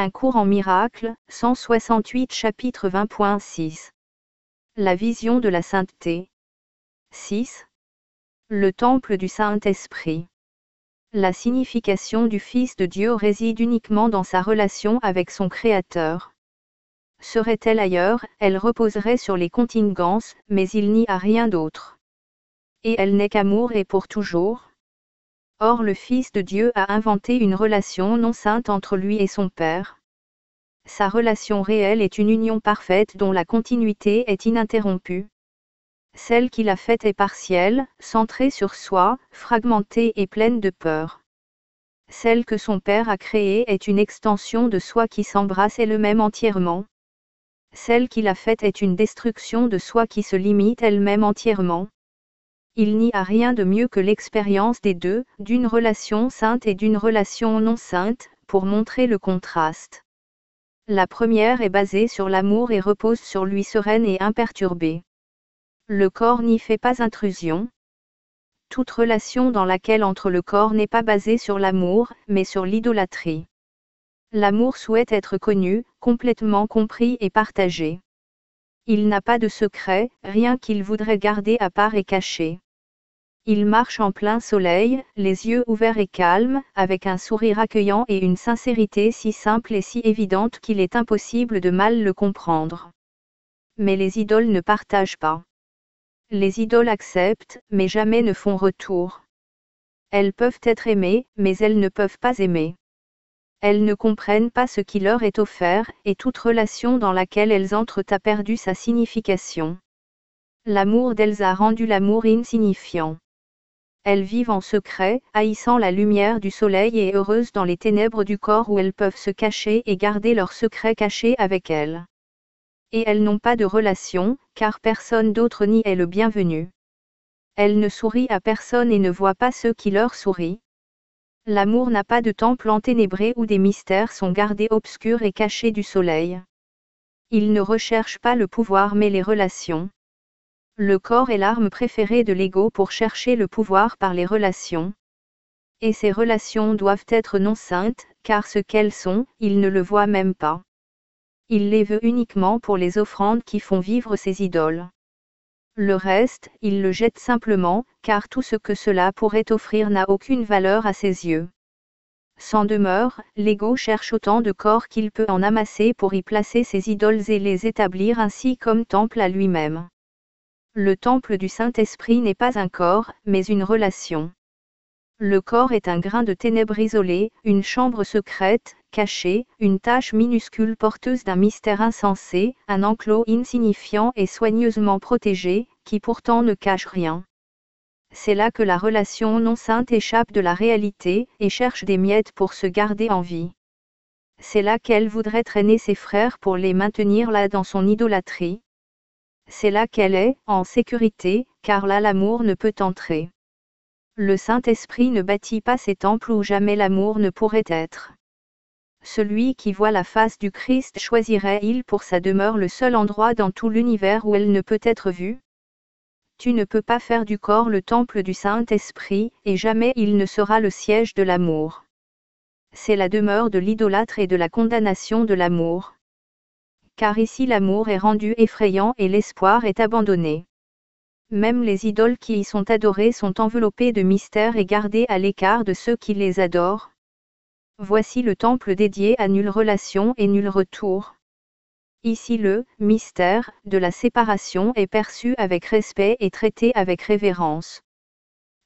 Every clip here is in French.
Un cours en miracles, 168 chapitre 20.6. La vision de la sainteté. 6. Le temple du Saint-Esprit. La signification du Fils de Dieu réside uniquement dans sa relation avec son Créateur. Serait-elle ailleurs, elle reposerait sur les contingences, mais il n'y a rien d'autre. Et elle n'est qu'amour et pour toujours. Or le Fils de Dieu a inventé une relation non sainte entre lui et son Père. Sa relation réelle est une union parfaite dont la continuité est ininterrompue. Celle qu'il a faite est partielle, centrée sur soi, fragmentée et pleine de peur. Celle que son Père a créée est une extension de soi qui s'embrasse elle-même entièrement. Celle qu'il a faite est une destruction de soi qui se limite elle-même entièrement. Il n'y a rien de mieux que l'expérience des deux, d'une relation sainte et d'une relation non sainte, pour montrer le contraste. La première est basée sur l'amour et repose sur lui sereine et imperturbée. Le corps n'y fait pas intrusion. Toute relation dans laquelle entre le corps n'est pas basée sur l'amour, mais sur l'idolâtrie. L'amour souhaite être connu, complètement compris et partagé. Il n'a pas de secret, rien qu'il voudrait garder à part et caché. Il marche en plein soleil, les yeux ouverts et calmes, avec un sourire accueillant et une sincérité si simple et si évidente qu'il est impossible de mal le comprendre. Mais les idoles ne partagent pas. Les idoles acceptent, mais jamais ne font retour. Elles peuvent être aimées, mais elles ne peuvent pas aimer. Elles ne comprennent pas ce qui leur est offert, et toute relation dans laquelle elles entrent a perdu sa signification. L'amour d'elles a rendu l'amour insignifiant. Elles vivent en secret, haïssant la lumière du soleil et heureuses dans les ténèbres du corps où elles peuvent se cacher et garder leurs secrets cachés avec elles. Et elles n'ont pas de relation, car personne d'autre n'y est le bienvenu. Elles ne sourient à personne et ne voient pas ceux qui leur sourient. L'amour n'a pas de temple enténébré où des mystères sont gardés obscurs et cachés du soleil. Il ne recherche pas le pouvoir mais les relations. Le corps est l'arme préférée de l'ego pour chercher le pouvoir par les relations. Et ces relations doivent être non saintes, car ce qu'elles sont, il ne le voit même pas. Il les veut uniquement pour les offrandes qui font vivre ses idoles. Le reste, il le jette simplement, car tout ce que cela pourrait offrir n'a aucune valeur à ses yeux. Sans demeure, l'ego cherche autant de corps qu'il peut en amasser pour y placer ses idoles et les établir ainsi comme temple à lui-même. Le temple du Saint-Esprit n'est pas un corps, mais une relation. Le corps est un grain de ténèbres isolé, une chambre secrète, cachée, une tache minuscule porteuse d'un mystère insensé, un enclos insignifiant et soigneusement protégé, qui pourtant ne cache rien. C'est là que la relation non sainte échappe de la réalité, et cherche des miettes pour se garder en vie. C'est là qu'elle voudrait traîner ses frères pour les maintenir là dans son idolâtrie. C'est là qu'elle est, en sécurité, car là l'amour ne peut entrer. Le Saint-Esprit ne bâtit pas ces temples où jamais l'amour ne pourrait être. Celui qui voit la face du Christ choisirait-il pour sa demeure le seul endroit dans tout l'univers où elle ne peut être vue? Tu ne peux pas faire du corps le temple du Saint-Esprit, et jamais il ne sera le siège de l'amour. C'est la demeure de l'idolâtre et de la condamnation de l'amour. Car ici l'amour est rendu effrayant et l'espoir est abandonné. Même les idoles qui y sont adorées sont enveloppées de mystères et gardées à l'écart de ceux qui les adorent. Voici le temple dédié à nulle relation et nul retour. Ici le mystère de la séparation est perçu avec respect et traité avec révérence.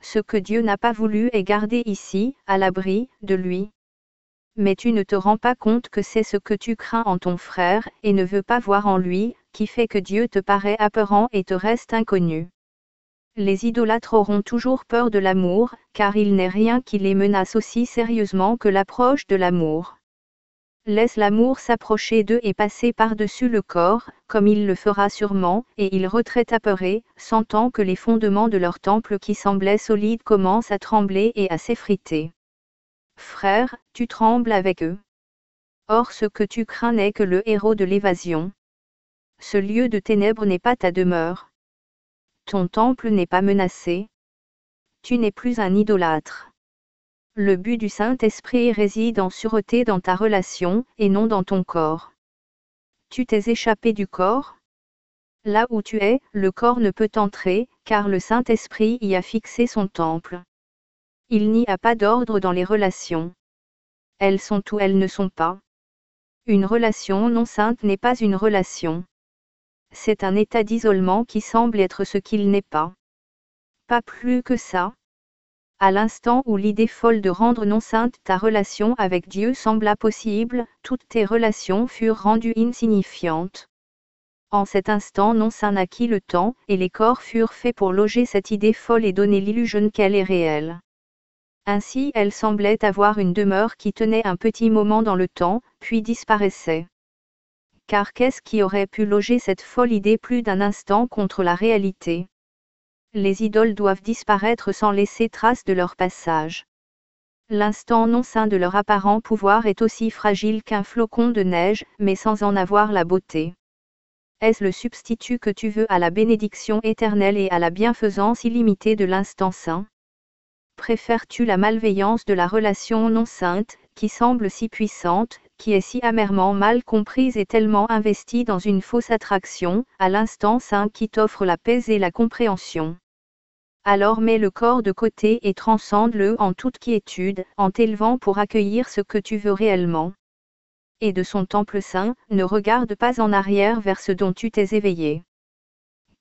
Ce que Dieu n'a pas voulu est gardé ici, à l'abri de lui. Mais tu ne te rends pas compte que c'est ce que tu crains en ton frère, et ne veux pas voir en lui, qui fait que Dieu te paraît apeurant et te reste inconnu. Les idolâtres auront toujours peur de l'amour, car il n'est rien qui les menace aussi sérieusement que l'approche de l'amour. Laisse l'amour s'approcher d'eux et passer par-dessus le corps, comme il le fera sûrement, et ils retraitent apeurés, sentant que les fondements de leur temple qui semblaient solides commencent à trembler et à s'effriter. Frère, tu trembles avec eux. Or ce que tu crains n'est que le héros de l'évasion. Ce lieu de ténèbres n'est pas ta demeure. Ton temple n'est pas menacé. Tu n'es plus un idolâtre. Le but du Saint-Esprit réside en sûreté dans ta relation, et non dans ton corps. Tu t'es échappé du corps? Là où tu es, le corps ne peut entrer, car le Saint-Esprit y a fixé son temple. Il n'y a pas d'ordre dans les relations. Elles sont ou elles ne sont pas. Une relation non sainte n'est pas une relation. C'est un état d'isolement qui semble être ce qu'il n'est pas. Pas plus que ça. À l'instant où l'idée folle de rendre non sainte ta relation avec Dieu sembla possible, toutes tes relations furent rendues insignifiantes. En cet instant non saint naquit le temps, et les corps furent faits pour loger cette idée folle et donner l'illusion qu'elle est réelle. Ainsi elle semblait avoir une demeure qui tenait un petit moment dans le temps, puis disparaissait. Car qu'est-ce qui aurait pu loger cette folle idée plus d'un instant contre la réalité? Les idoles doivent disparaître sans laisser trace de leur passage. L'instant non saint de leur apparent pouvoir est aussi fragile qu'un flocon de neige, mais sans en avoir la beauté. Est-ce le substitut que tu veux à la bénédiction éternelle et à la bienfaisance illimitée de l'instant saint? Préfères-tu la malveillance de la relation non sainte, qui semble si puissante, qui est si amèrement mal comprise et tellement investie dans une fausse attraction, à l'instant saint qui t'offre la paix et la compréhension? Alors mets le corps de côté et transcende-le en toute quiétude, en t'élevant pour accueillir ce que tu veux réellement. Et de son temple saint, ne regarde pas en arrière vers ce dont tu t'es éveillé.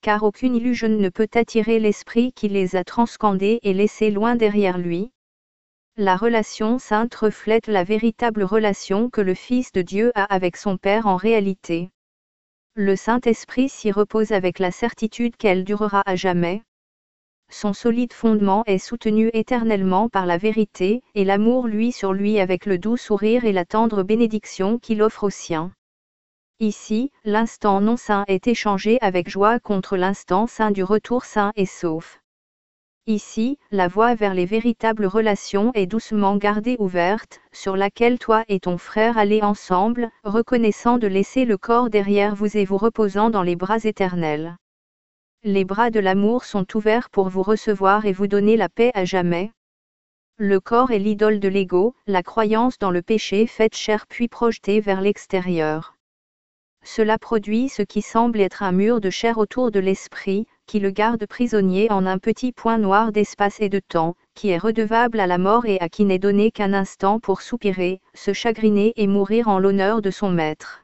Car aucune illusion ne peut attirer l'esprit qui les a transcendés et laissés loin derrière lui. La relation sainte reflète la véritable relation que le Fils de Dieu a avec son Père en réalité. Le Saint-Esprit s'y repose avec la certitude qu'elle durera à jamais. Son solide fondement est soutenu éternellement par la vérité, et l'amour luit sur lui avec le doux sourire et la tendre bénédiction qu'il offre aux siens. Ici, l'instant non saint est échangé avec joie contre l'instant saint du retour saint et sauf. Ici, la voie vers les véritables relations est doucement gardée ouverte, sur laquelle toi et ton frère allez ensemble, reconnaissant de laisser le corps derrière vous et vous reposant dans les bras éternels. Les bras de l'amour sont ouverts pour vous recevoir et vous donner la paix à jamais. Le corps est l'idole de l'ego, la croyance dans le péché faite chair puis projetée vers l'extérieur. Cela produit ce qui semble être un mur de chair autour de l'esprit, qui le garde prisonnier en un petit point noir d'espace et de temps, qui est redevable à la mort et à qui n'est donné qu'un instant pour soupirer, se chagriner et mourir en l'honneur de son maître.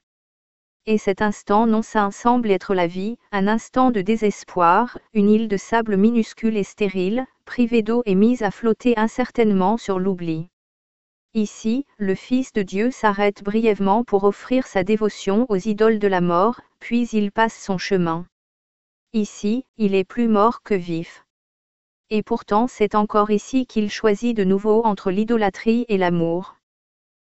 Et cet instant non saint semble être la vie, un instant de désespoir, une île de sable minuscule et stérile, privée d'eau et mise à flotter incertainement sur l'oubli. Ici, le Fils de Dieu s'arrête brièvement pour offrir sa dévotion aux idoles de la mort, puis il passe son chemin. Ici, il est plus mort que vif. Et pourtant c'est encore ici qu'il choisit de nouveau entre l'idolâtrie et l'amour.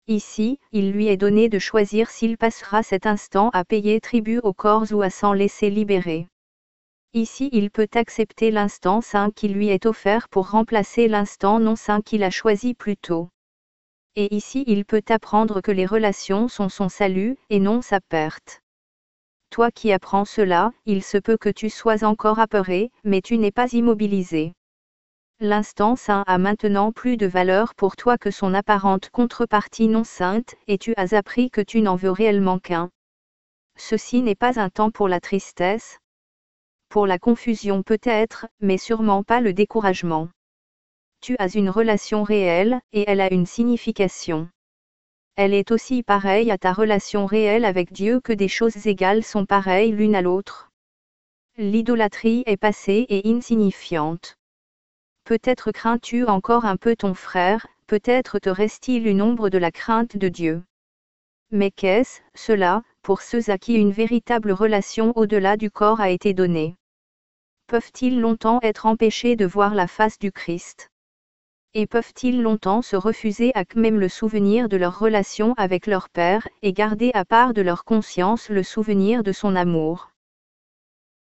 Ici, il lui est donné de choisir s'il passera cet instant à payer tribut aux corps ou à s'en laisser libérer. Ici il peut accepter l'instant saint qui lui est offert pour remplacer l'instant non saint qu'il a choisi plus tôt. Et ici il peut apprendre que les relations sont son salut, et non sa perte. Toi qui apprends cela, il se peut que tu sois encore apeuré, mais tu n'es pas immobilisé. L'instant saint a maintenant plus de valeur pour toi que son apparente contrepartie non sainte, et tu as appris que tu n'en veux réellement qu'un. Ceci n'est pas un temps pour la tristesse. Pour la confusion peut-être, mais sûrement pas le découragement. Tu as une relation réelle, et elle a une signification. Elle est aussi pareille à ta relation réelle avec Dieu que des choses égales sont pareilles l'une à l'autre. L'idolâtrie est passée et insignifiante. Peut-être crains-tu encore un peu ton frère, peut-être te reste-t-il une ombre de la crainte de Dieu. Mais qu'est-ce, cela, pour ceux à qui une véritable relation au-delà du corps a été donnée? Peuvent-ils longtemps être empêchés de voir la face du Christ? Et peuvent-ils longtemps se refuser à même le souvenir de leur relation avec leur Père, et garder à part de leur conscience le souvenir de son amour?